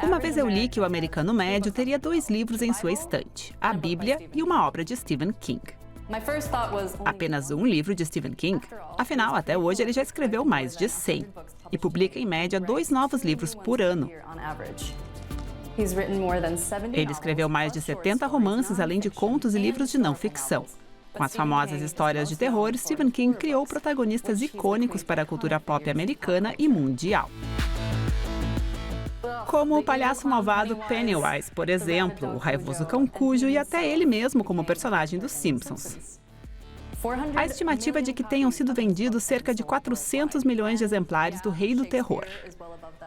Uma vez eu li que o americano médio teria 2 livros em sua estante, a Bíblia e uma obra de Stephen King. Apenas um livro de Stephen King? Afinal, até hoje ele já escreveu mais de 100 e publica em média 2 novos livros por ano. Ele escreveu mais de 70 romances, além de contos e livros de não ficção. Com as famosas histórias de terror, Stephen King criou protagonistas icônicos para a cultura pop americana e mundial. Como o palhaço malvado Pennywise, por exemplo, o raivoso cão Cujo e até ele mesmo como personagem dos Simpsons. A estimativa é de que tenham sido vendidos cerca de 400 milhões de exemplares do Rei do Terror.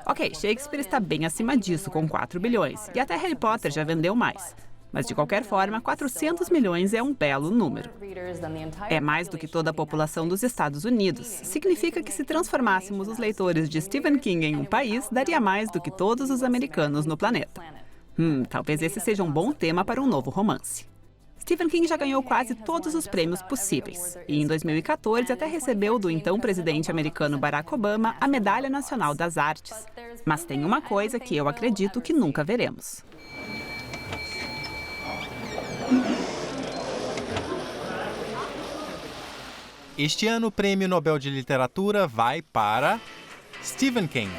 Ok, Shakespeare está bem acima disso, com 4 bilhões, e até Harry Potter já vendeu mais. Mas, de qualquer forma, 400 milhões é um belo número. É mais do que toda a população dos Estados Unidos. Significa que se transformássemos os leitores de Stephen King em um país, daria mais do que todos os americanos no planeta. Talvez esse seja um bom tema para um novo romance. Stephen King já ganhou quase todos os prêmios possíveis. E em 2014 até recebeu do então presidente americano Barack Obama a Medalha Nacional das Artes. Mas tem uma coisa que eu acredito que nunca veremos. Este ano, o Prêmio Nobel de Literatura vai para Stephen King.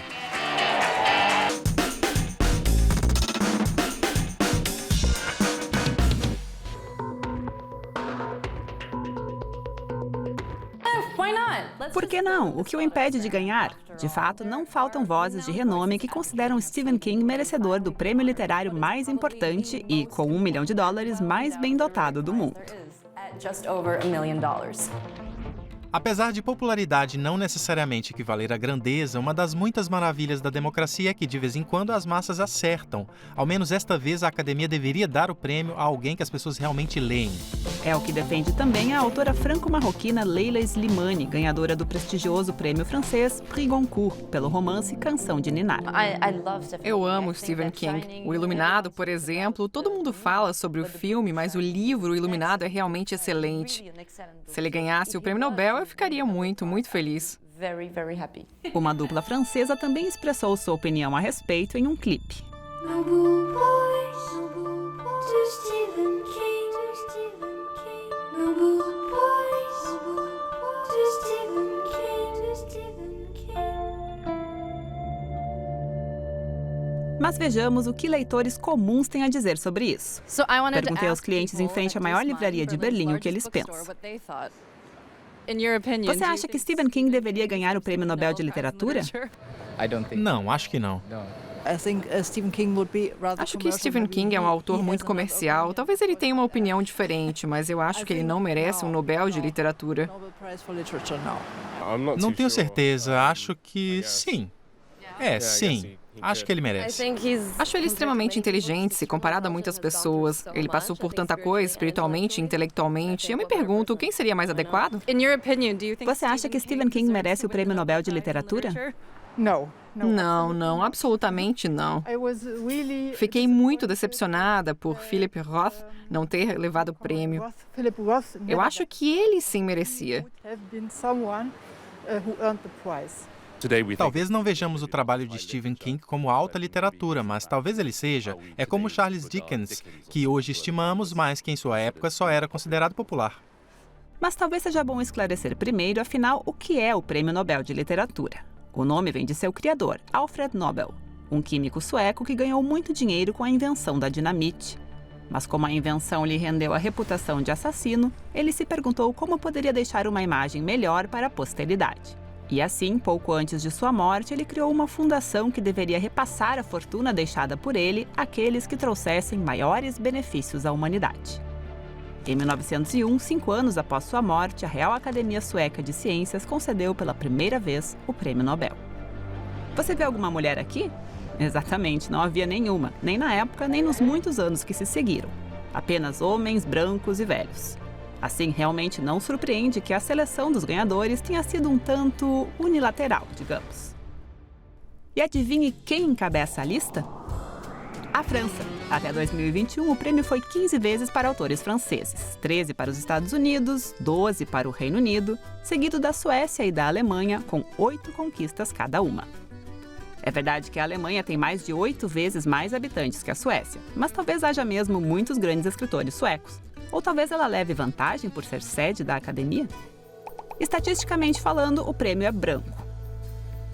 Por que não? O que o impede de ganhar? De fato, não faltam vozes de renome que consideram Stephen King merecedor do prêmio literário mais importante e, com $1 milhão, mais bem dotado do mundo. Apesar de popularidade não necessariamente equivaler à grandeza, uma das muitas maravilhas da democracia é que, de vez em quando, as massas acertam. Ao menos esta vez, a Academia deveria dar o prêmio a alguém que as pessoas realmente leem. É o que defende também a autora franco-marroquina Leila Slimani, ganhadora do prestigioso prêmio francês Prix Goncourt, pelo romance Canção de Ninar. Eu amo Stephen King. O Iluminado, por exemplo, todo mundo fala sobre o filme, mas o livro O Iluminado é realmente excelente. Se ele ganhasse o prêmio Nobel, eu ficaria muito, muito feliz. Uma dupla francesa também expressou sua opinião a respeito em um clipe. Mas vejamos o que leitores comuns têm a dizer sobre isso. Perguntei aos clientes em frente à maior livraria de Berlim o que eles pensam. Você acha que Stephen King deveria ganhar o Prêmio Nobel de Literatura? Não, acho que não. Acho que Stephen King é um autor muito comercial. Talvez ele tenha uma opinião diferente, mas eu acho que ele não merece um Nobel de Literatura. Não tenho certeza, acho que sim. Sim. Acho que ele merece. Acho ele extremamente inteligente, se comparado a muitas pessoas. Ele passou por tanta coisa, espiritualmente e intelectualmente. Eu me pergunto, quem seria mais adequado? Você acha que Stephen King merece o Prêmio Nobel de Literatura? Não, absolutamente não. Fiquei muito decepcionada por Philip Roth não ter levado o prêmio. Eu acho que ele sim merecia. Talvez não vejamos o trabalho de Stephen King como alta literatura, mas talvez ele seja. É como Charles Dickens, que hoje estimamos, mas que em sua época só era considerado popular. Mas talvez seja bom esclarecer primeiro, afinal, o que é o Prêmio Nobel de Literatura. O nome vem de seu criador, Alfred Nobel, um químico sueco que ganhou muito dinheiro com a invenção da dinamite. Mas como a invenção lhe rendeu a reputação de assassino, ele se perguntou como poderia deixar uma imagem melhor para a posteridade. E assim, pouco antes de sua morte, ele criou uma fundação que deveria repassar a fortuna deixada por ele àqueles que trouxessem maiores benefícios à humanidade. Em 1901, 5 anos após sua morte, a Real Academia Sueca de Ciências concedeu pela primeira vez o Prêmio Nobel. Você vê alguma mulher aqui? Exatamente, não havia nenhuma, nem na época, nem nos muitos anos que se seguiram. Apenas homens brancos e velhos. Assim, realmente não surpreende que a seleção dos ganhadores tenha sido um tanto unilateral, digamos. E adivinhe quem encabeça a lista? A França. Até 2021, o prêmio foi 15 vezes para autores franceses, 13 para os Estados Unidos, 12 para o Reino Unido, seguido da Suécia e da Alemanha, com 8 conquistas cada uma. É verdade que a Alemanha tem mais de 8 vezes mais habitantes que a Suécia, mas talvez haja mesmo muitos grandes escritores suecos. Ou talvez ela leve vantagem por ser sede da academia? Estatisticamente falando, o prêmio é branco.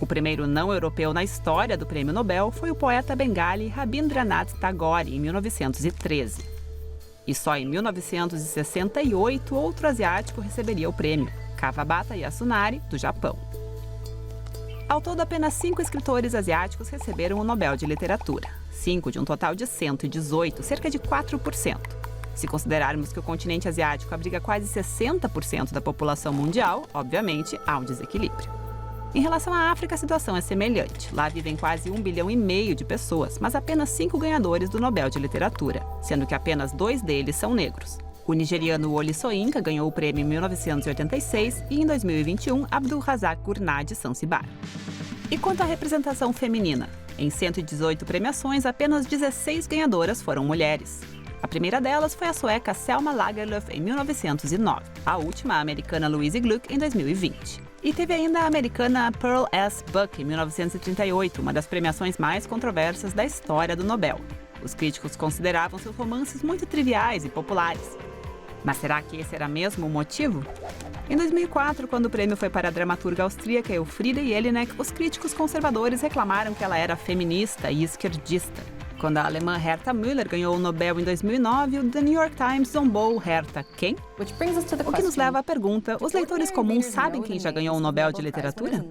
O primeiro não europeu na história do Prêmio Nobel foi o poeta bengali Rabindranath Tagore, em 1913. E só em 1968 outro asiático receberia o prêmio, Kawabata Yasunari, do Japão. Ao todo, apenas 5 escritores asiáticos receberam o Nobel de Literatura. 5 de um total de 118, cerca de 4%. Se considerarmos que o continente asiático abriga quase 60% da população mundial, obviamente, há um desequilíbrio. Em relação à África, a situação é semelhante. Lá vivem quase 1,5 bilhão de pessoas, mas apenas 5 ganhadores do Nobel de Literatura, sendo que apenas 2 deles são negros. O nigeriano Wole Soyinka ganhou o prêmio em 1986 e, em 2021, Abdul Razak Gurnah de Zanzibar. E quanto à representação feminina? Em 118 premiações, apenas 16 ganhadoras foram mulheres. A primeira delas foi a sueca Selma Lagerlöf, em 1909. A última, a americana Louise Gluck, em 2020. E teve ainda a americana Pearl S. Buck, em 1938, uma das premiações mais controversas da história do Nobel. Os críticos consideravam seus romances muito triviais e populares. Mas será que esse era mesmo o motivo? Em 2004, quando o prêmio foi para a dramaturga austríaca Elfriede Jelinek, os críticos conservadores reclamaram que ela era feminista e esquerdista. Quando a alemã Herta Müller ganhou o Nobel em 2009, o The New York Times zombou Herta quem? O que nos leva à pergunta, os leitores comuns sabem quem já ganhou o Nobel de Literatura?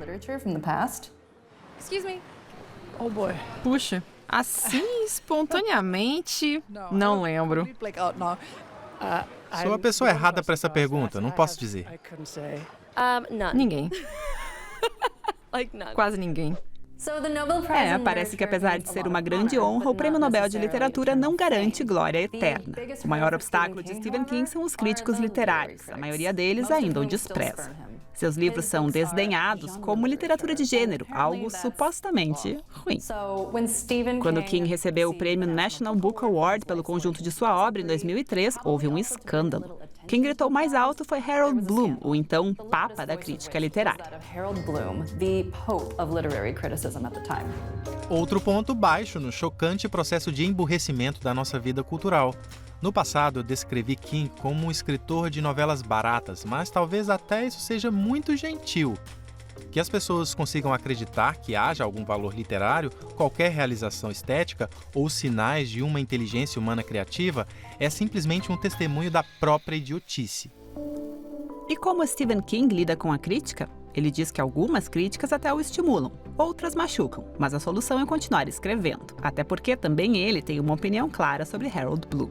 Oh boy. Puxa, assim, espontaneamente, não lembro. Sou a pessoa errada para essa pergunta, não posso dizer. Ninguém. Quase ninguém. Parece que apesar de ser uma grande honra, o Prêmio Nobel de Literatura não garante glória eterna. O maior obstáculo de Stephen King são os críticos literários. A maioria deles ainda o despreza. Seus livros são desdenhados como literatura de gênero, algo supostamente ruim. Quando King recebeu o prêmio National Book Award pelo conjunto de sua obra em 2003, houve um escândalo. Quem gritou mais alto foi Harold Bloom, o então Papa da crítica literária. Outro ponto baixo no chocante processo de emburrecimento da nossa vida cultural. No passado, eu descrevi King como um escritor de novelas baratas, mas talvez até isso seja muito gentil. Que as pessoas consigam acreditar que haja algum valor literário, qualquer realização estética ou sinais de uma inteligência humana criativa é simplesmente um testemunho da própria idiotice. E como Stephen King lida com a crítica? Ele diz que algumas críticas até o estimulam, outras machucam, mas a solução é continuar escrevendo, até porque também ele tem uma opinião clara sobre Harold Bloom.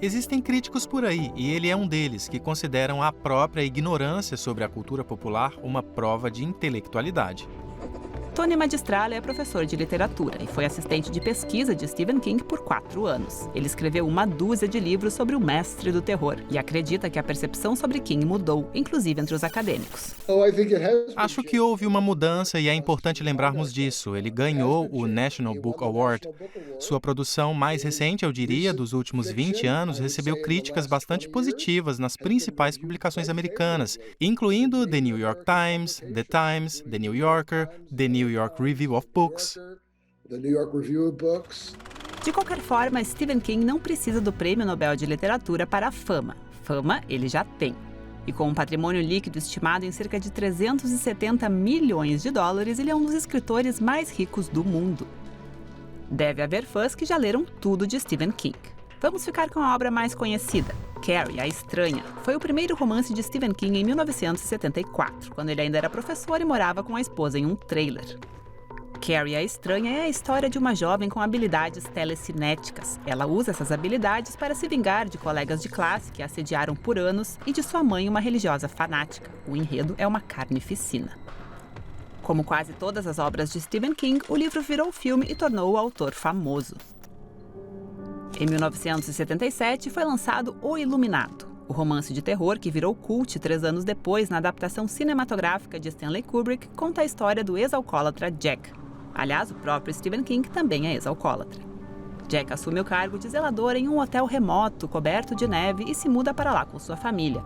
Existem críticos por aí, e ele é um deles, que consideram a própria ignorância sobre a cultura popular uma prova de intelectualidade. Tony Magistrale é professor de literatura e foi assistente de pesquisa de Stephen King por 4 anos. Ele escreveu uma dúzia de livros sobre o mestre do terror e acredita que a percepção sobre King mudou, inclusive entre os acadêmicos. Acho que houve uma mudança e é importante lembrarmos disso. Ele ganhou o National Book Award. Sua produção mais recente, eu diria, dos últimos 20 anos, recebeu críticas bastante positivas nas principais publicações americanas, incluindo The New York Times, The New Yorker, The New York Review of Books. De qualquer forma, Stephen King não precisa do Prêmio Nobel de Literatura para a fama. Fama ele já tem. E com um patrimônio líquido estimado em cerca de 370 milhões de dólares, ele é um dos escritores mais ricos do mundo. Deve haver fãs que já leram tudo de Stephen King. Vamos ficar com a obra mais conhecida, Carrie, a Estranha. Foi o primeiro romance de Stephen King em 1974, quando ele ainda era professor e morava com a esposa em um trailer. Carrie, a Estranha é a história de uma jovem com habilidades telecinéticas. Ela usa essas habilidades para se vingar de colegas de classe que a assediaram por anos e de sua mãe, uma religiosa fanática. O enredo é uma carnificina. Como quase todas as obras de Stephen King, o livro virou filme e tornou o autor famoso. Em 1977, foi lançado O Iluminado, o romance de terror que virou cult 3 anos depois na adaptação cinematográfica de Stanley Kubrick, conta a história do ex-alcoólatra Jack. Aliás, o próprio Stephen King também é ex-alcoólatra. Jack assume o cargo de zelador em um hotel remoto, coberto de neve, e se muda para lá com sua família.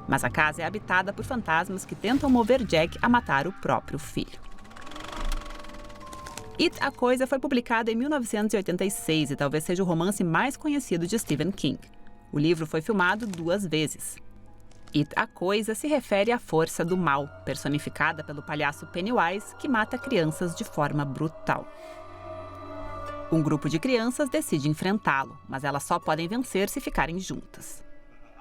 Mas a casa é habitada por fantasmas que tentam mover Jack a matar o próprio filho. It, a Coisa foi publicado em 1986 e talvez seja o romance mais conhecido de Stephen King. O livro foi filmado 2 vezes. It, a Coisa se refere à força do mal, personificada pelo palhaço Pennywise, que mata crianças de forma brutal. Um grupo de crianças decide enfrentá-lo, mas elas só podem vencer se ficarem juntas.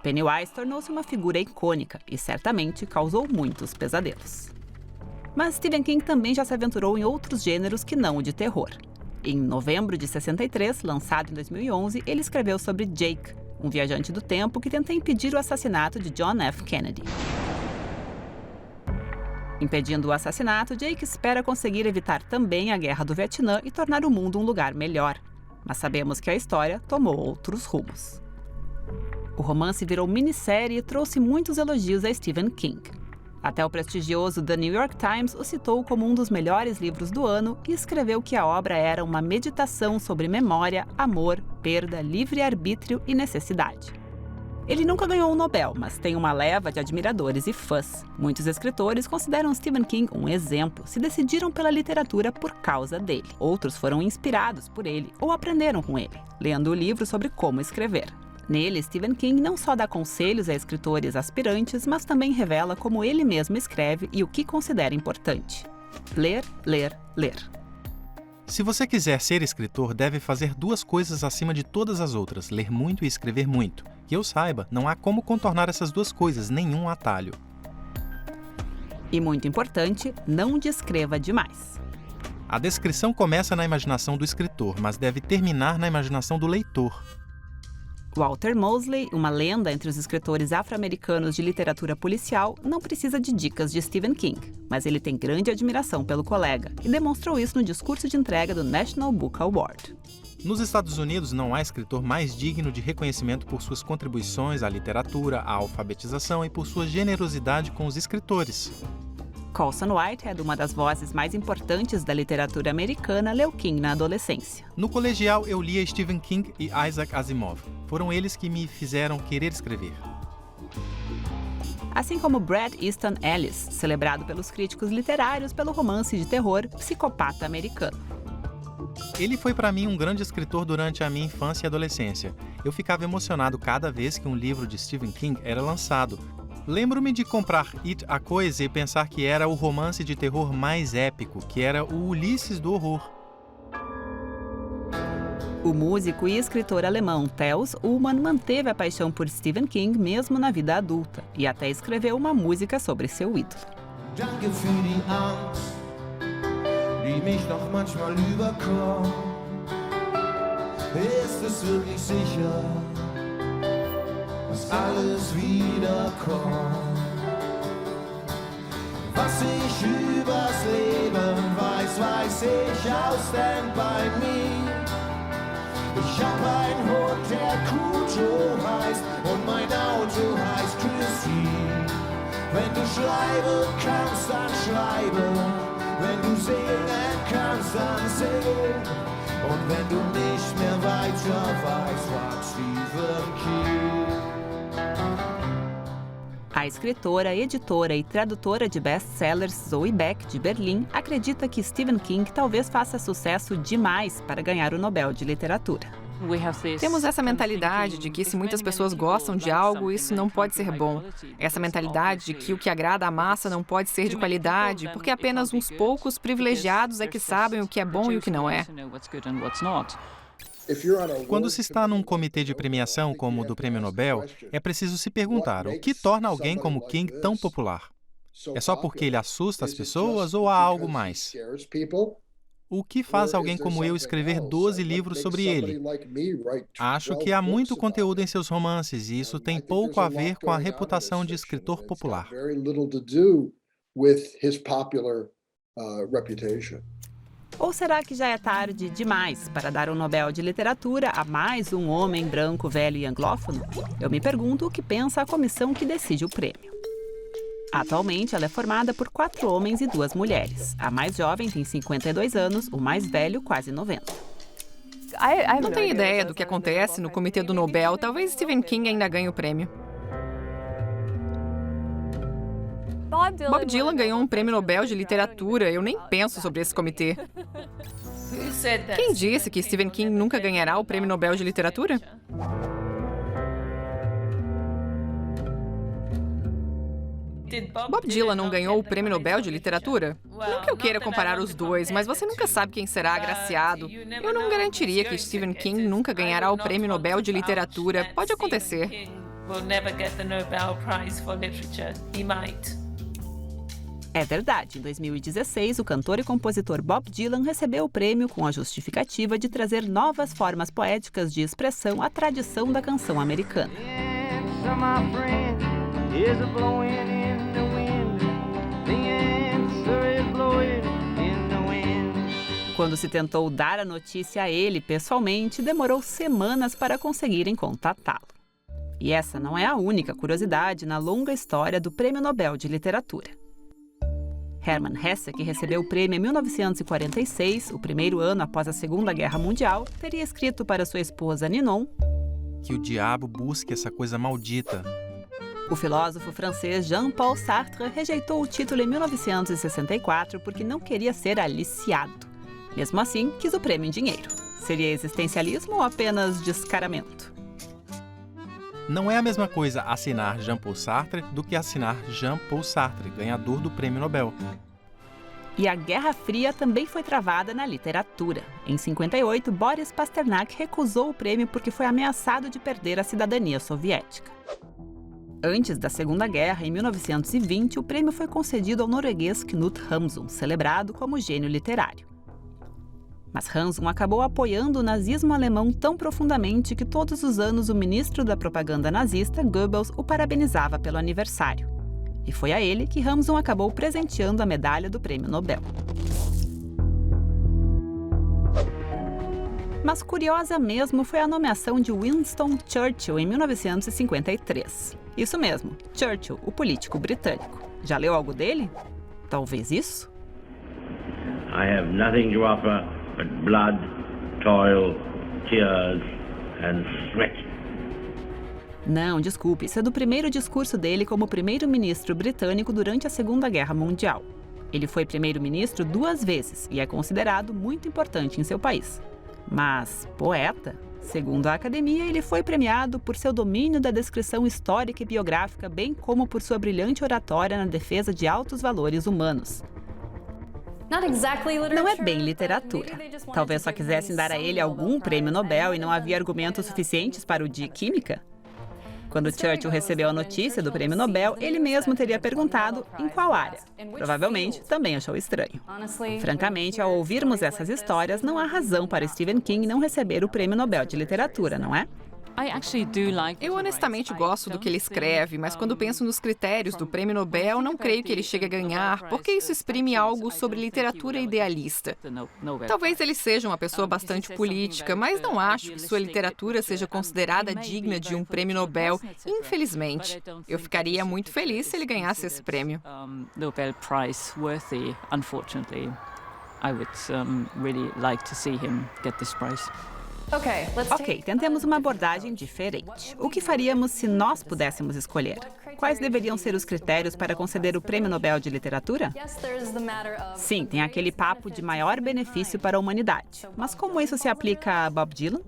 Pennywise tornou-se uma figura icônica e certamente causou muitos pesadelos. Mas Stephen King também já se aventurou em outros gêneros que não o de terror. Em novembro de 63, lançado em 2011, ele escreveu sobre Jake, um viajante do tempo que tenta impedir o assassinato de John F. Kennedy. Impedindo o assassinato, Jake espera conseguir evitar também a Guerra do Vietnã e tornar o mundo um lugar melhor. Mas sabemos que a história tomou outros rumos. O romance virou minissérie e trouxe muitos elogios a Stephen King. Até o prestigioso The New York Times o citou como um dos melhores livros do ano e escreveu que a obra era uma meditação sobre memória, amor, perda, livre-arbítrio e necessidade. Ele nunca ganhou um Nobel, mas tem uma leva de admiradores e fãs. Muitos escritores consideram Stephen King um exemplo, se decidiram pela literatura por causa dele. Outros foram inspirados por ele ou aprenderam com ele, lendo o livro sobre como escrever. Nele, Stephen King não só dá conselhos a escritores aspirantes, mas também revela como ele mesmo escreve e o que considera importante. Ler, ler, ler. Se você quiser ser escritor, deve fazer 2 coisas acima de todas as outras: ler muito e escrever muito. Que eu saiba, não há como contornar essas 2 coisas, nenhum atalho. E muito importante, não descreva demais. A descrição começa na imaginação do escritor, mas deve terminar na imaginação do leitor. Walter Mosley, uma lenda entre os escritores afro-americanos de literatura policial, não precisa de dicas de Stephen King, mas ele tem grande admiração pelo colega e demonstrou isso no discurso de entrega do National Book Award. Nos Estados Unidos, não há escritor mais digno de reconhecimento por suas contribuições à literatura, à alfabetização e por sua generosidade com os escritores. Colson Whitehead, uma das vozes mais importantes da literatura americana, leu King na adolescência. No colegial, eu lia Stephen King e Isaac Asimov. Foram eles que me fizeram querer escrever. Assim como Bret Easton Ellis, celebrado pelos críticos literários pelo romance de terror Psicopata Americano. Ele foi para mim um grande escritor durante a minha infância e adolescência. Eu ficava emocionado cada vez que um livro de Stephen King era lançado. Lembro-me de comprar It, a Coisa e pensar que era o romance de terror mais épico, que era o Ulisses do horror. O músico e escritor alemão Theo Ullmann manteve a paixão por Stephen King mesmo na vida adulta e até escreveu uma música sobre seu ídolo. Danke für die Angst, die mich noch manchmal überkommt. Ist es wirklich sicher, dass alles wiederkommt? Was ich übers Leben weiß, weiß ich aus denn bei mir. Ich hab einen Hund, der Cujo heißt und mein Auto heißt Christine. Wenn du schreiben kannst, dann schreibe. Wenn du singen kannst, dann sing. Und wenn du nicht mehr weiter weißt, frag Stephen King. A escritora, editora e tradutora de best-sellers Zoe Beck, de Berlim, acredita que Stephen King talvez faça sucesso demais para ganhar o Nobel de Literatura. Temos essa mentalidade de que se muitas pessoas gostam de algo, isso não pode ser bom. Essa mentalidade de que o que agrada à massa não pode ser de qualidade, porque apenas uns poucos privilegiados é que sabem o que é bom e o que não é. Quando se está num comitê de premiação como o do Prêmio Nobel, é preciso se perguntar o que torna alguém como King tão popular. É só porque ele assusta as pessoas ou há algo mais? O que faz alguém como eu escrever 12 livros sobre ele? Acho que há muito conteúdo em seus romances e isso tem pouco a ver com a reputação de escritor popular. Ou será que já é tarde demais para dar um Nobel de Literatura a mais um homem branco, velho e anglófono? Eu me pergunto o que pensa a comissão que decide o prêmio. Atualmente, ela é formada por 4 homens e 2 mulheres. A mais jovem tem 52 anos, o mais velho quase 90. Não tenho ideia do que acontece no comitê do Nobel. Talvez Stephen King ainda ganhe o prêmio. Bob Dylan ganhou um prêmio Nobel de Literatura. Eu nem penso sobre esse comitê. Quem disse que Stephen King nunca ganhará o prêmio Nobel de Literatura? Bob Dylan não ganhou o prêmio Nobel de Literatura? Não que eu queira comparar os dois, mas você nunca sabe quem será agraciado. Eu não garantiria que Stephen King nunca ganhará o prêmio Nobel de Literatura. Pode acontecer. É verdade, em 2016, o cantor e compositor Bob Dylan recebeu o prêmio com a justificativa de trazer novas formas poéticas de expressão à tradição da canção americana. Quando se tentou dar a notícia a ele pessoalmente, demorou semanas para conseguirem contatá-lo. E essa não é a única curiosidade na longa história do Prêmio Nobel de Literatura. Hermann Hesse, que recebeu o prêmio em 1946, o primeiro ano após a Segunda Guerra Mundial, teria escrito para sua esposa Ninon Que o diabo busque essa coisa maldita. O filósofo francês Jean-Paul Sartre rejeitou o título em 1964 porque não queria ser aliciado. Mesmo assim, quis o prêmio em dinheiro. Seria existencialismo ou apenas descaramento? Não é a mesma coisa assinar Jean-Paul Sartre do que assinar Jean-Paul Sartre, ganhador do Prêmio Nobel. E a Guerra Fria também foi travada na literatura. Em 58, Boris Pasternak recusou o prêmio porque foi ameaçado de perder a cidadania soviética. Antes da Segunda Guerra, em 1920, o prêmio foi concedido ao norueguês Knut Hamsun, celebrado como gênio literário. Mas Hamsun acabou apoiando o nazismo alemão tão profundamente que todos os anos o ministro da propaganda nazista, Goebbels, o parabenizava pelo aniversário. E foi a ele que Hamsun acabou presenteando a medalha do Prêmio Nobel. Mas curiosa mesmo foi a nomeação de Winston Churchill em 1953. Isso mesmo, Churchill, o político britânico. Já leu algo dele? Talvez isso? I have nothing to offer but blood, toil, tears and sweat. Não, desculpe, isso é do primeiro discurso dele como primeiro-ministro britânico durante a Segunda Guerra Mundial. Ele foi primeiro-ministro 2 vezes e é considerado muito importante em seu país. Mas poeta? Segundo a academia, ele foi premiado por seu domínio da descrição histórica e biográfica, bem como por sua brilhante oratória na defesa de altos valores humanos. Não é bem literatura. Talvez só quisessem dar a ele algum prêmio Nobel e não havia argumentos suficientes para o de Química? Quando Churchill recebeu a notícia do prêmio Nobel, ele mesmo teria perguntado em qual área. Provavelmente também achou estranho. Francamente, ao ouvirmos essas histórias, não há razão para Stephen King não receber o prêmio Nobel de Literatura, não é? Eu honestamente gosto do que ele escreve, mas quando penso nos critérios do Prêmio Nobel, não creio que ele chegue a ganhar, porque isso exprime algo sobre literatura idealista. Talvez ele seja uma pessoa bastante política, mas não acho que sua literatura seja considerada digna de um Prêmio Nobel, infelizmente. Eu ficaria muito feliz se ele ganhasse esse prêmio. Nobel Prize worthy, unfortunately. I would really like to see him get this prize. Ok, tentemos uma abordagem diferente. O que faríamos se nós pudéssemos escolher? Quais deveriam ser os critérios para conceder o Prêmio Nobel de Literatura? Sim, tem aquele papo de maior benefício para a humanidade. Mas como isso se aplica a Bob Dylan?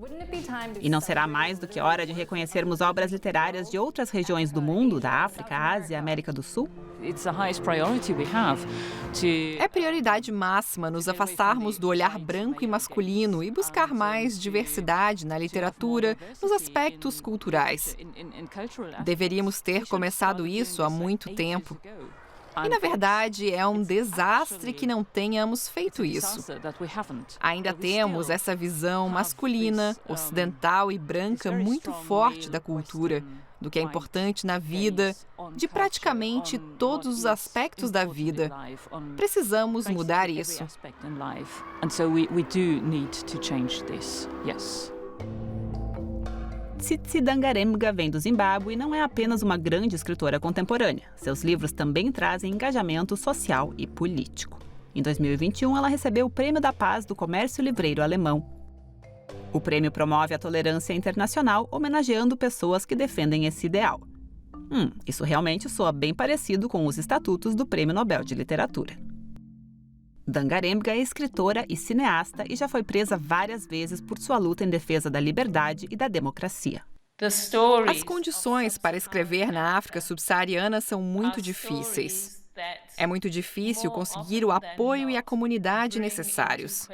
E não será mais do que hora de reconhecermos obras literárias de outras regiões do mundo, da África, Ásia, América do Sul? É prioridade máxima nos afastarmos do olhar branco e masculino e buscar mais diversidade na literatura, nos aspectos culturais. Deveríamos ter começado isso há muito tempo. E, na verdade, é um desastre que não tenhamos feito isso. Ainda temos essa visão masculina, ocidental e branca muito forte da cultura, do que é importante na vida, de praticamente todos os aspectos da vida. Precisamos mudar isso. Tsitsi Dangarembga vem do Zimbábue e não é apenas uma grande escritora contemporânea. Seus livros também trazem engajamento social e político. Em 2021, ela recebeu o Prêmio da Paz do Comércio Livreiro Alemão. O prêmio promove a tolerância internacional, homenageando pessoas que defendem esse ideal. Isso realmente soa bem parecido com os estatutos do Prêmio Nobel de Literatura. Dangarembga é escritora e cineasta e já foi presa várias vezes por sua luta em defesa da liberdade e da democracia. As condições para escrever na África subsaariana são muito difíceis. É muito difícil conseguir o apoio e a comunidade necessários.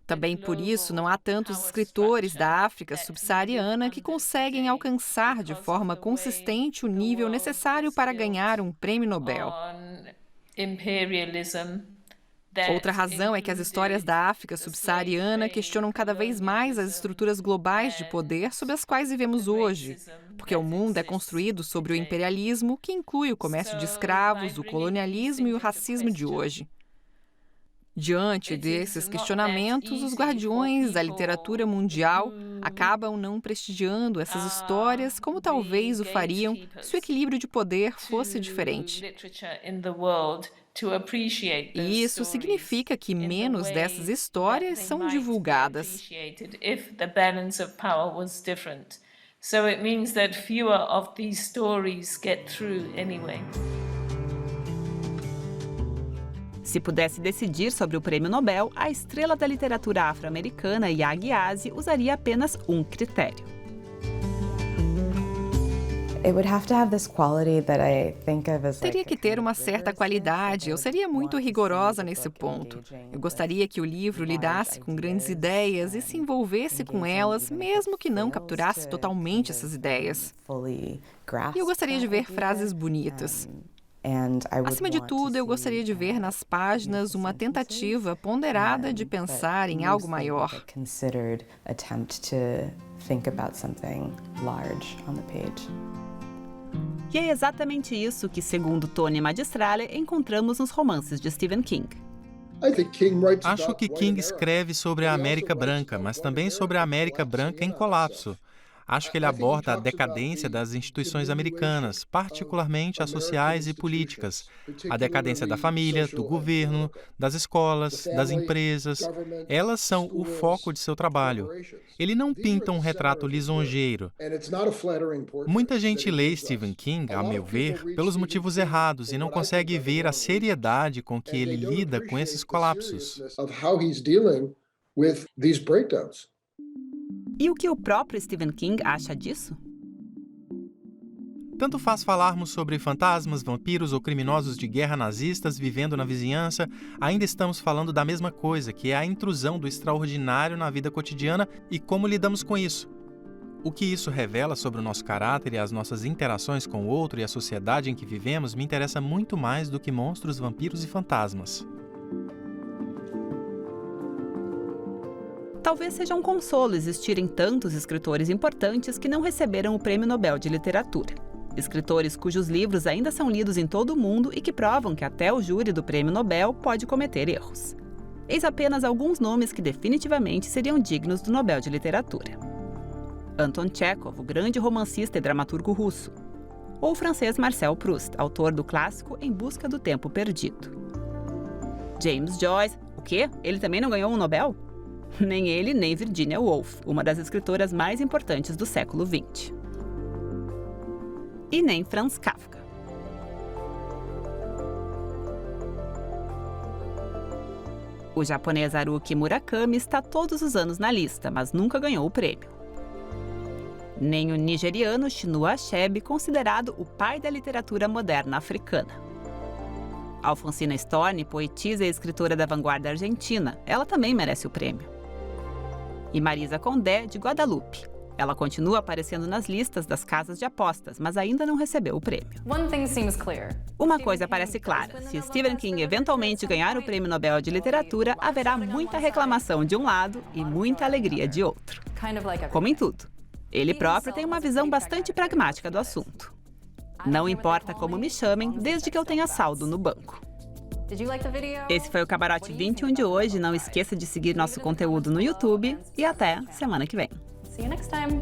Também por isso não há tantos escritores da África subsaariana que conseguem alcançar de forma consistente o nível necessário para ganhar um prêmio Nobel. Outra razão é que as histórias da África subsaariana questionam cada vez mais as estruturas globais de poder sob as quais vivemos hoje, porque o mundo é construído sobre o imperialismo, que inclui o comércio de escravos, o colonialismo e o racismo de hoje. Diante desses questionamentos, os guardiões da literatura mundial acabam não prestigiando essas histórias como talvez o fariam se o equilíbrio de poder fosse diferente. E isso significa que menos dessas histórias são divulgadas. Se pudesse decidir sobre o prêmio Nobel, a estrela da literatura afro-americana, Yaa Gyasi, usaria apenas um critério. Teria que ter uma certa qualidade. Eu seria muito rigorosa nesse ponto. Eu gostaria que o livro lidasse com grandes ideias e se envolvesse com elas, mesmo que não capturasse totalmente essas ideias. E eu gostaria de ver frases bonitas. Acima de tudo, eu gostaria de ver nas páginas uma tentativa ponderada de pensar em algo maior. E é exatamente isso que, segundo Tony Magistrale, encontramos nos romances de Stephen King. Acho que King escreve sobre a América branca, mas também sobre a América branca em colapso. Acho que ele aborda a decadência das instituições americanas, particularmente as sociais e políticas, a decadência da família, do governo, das escolas, das empresas. Elas são o foco de seu trabalho. Ele não pinta um retrato lisonjeiro. Muita gente lê Stephen King, a meu ver, pelos motivos errados e não consegue ver a seriedade com que ele lida com esses colapsos. E o que o próprio Stephen King acha disso? Tanto faz falarmos sobre fantasmas, vampiros ou criminosos de guerra nazistas vivendo na vizinhança, ainda estamos falando da mesma coisa, que é a intrusão do extraordinário na vida cotidiana e como lidamos com isso. O que isso revela sobre o nosso caráter e as nossas interações com o outro e a sociedade em que vivemos me interessa muito mais do que monstros, vampiros e fantasmas. Talvez seja um consolo existirem tantos escritores importantes que não receberam o Prêmio Nobel de Literatura. Escritores cujos livros ainda são lidos em todo o mundo e que provam que até o júri do Prêmio Nobel pode cometer erros. Eis apenas alguns nomes que definitivamente seriam dignos do Nobel de Literatura. Anton Chekhov, o grande romancista e dramaturgo russo. Ou o francês Marcel Proust, autor do clássico Em Busca do Tempo Perdido. James Joyce, o quê? Ele também não ganhou um Nobel? Nem ele, nem Virginia Woolf, uma das escritoras mais importantes do século XX. E nem Franz Kafka. O japonês Haruki Murakami está todos os anos na lista, mas nunca ganhou o prêmio. Nem o nigeriano Chinua Achebe, considerado o pai da literatura moderna africana. Alfonsina Storni, poetisa e escritora da vanguarda argentina, ela também merece o prêmio. E Marisa Condé, de Guadalupe. Ela continua aparecendo nas listas das casas de apostas, mas ainda não recebeu o prêmio. Uma coisa parece clara: se Stephen King eventualmente ganhar o Prêmio Nobel de Literatura, haverá muita reclamação de um lado e muita alegria de outro. Como em tudo. Ele próprio tem uma visão bastante pragmática do assunto. Não importa como me chamem, desde que eu tenha saldo no banco. Esse foi o Camarote 21 de hoje. Não esqueça de seguir nosso conteúdo no YouTube e até semana que vem. See you next time.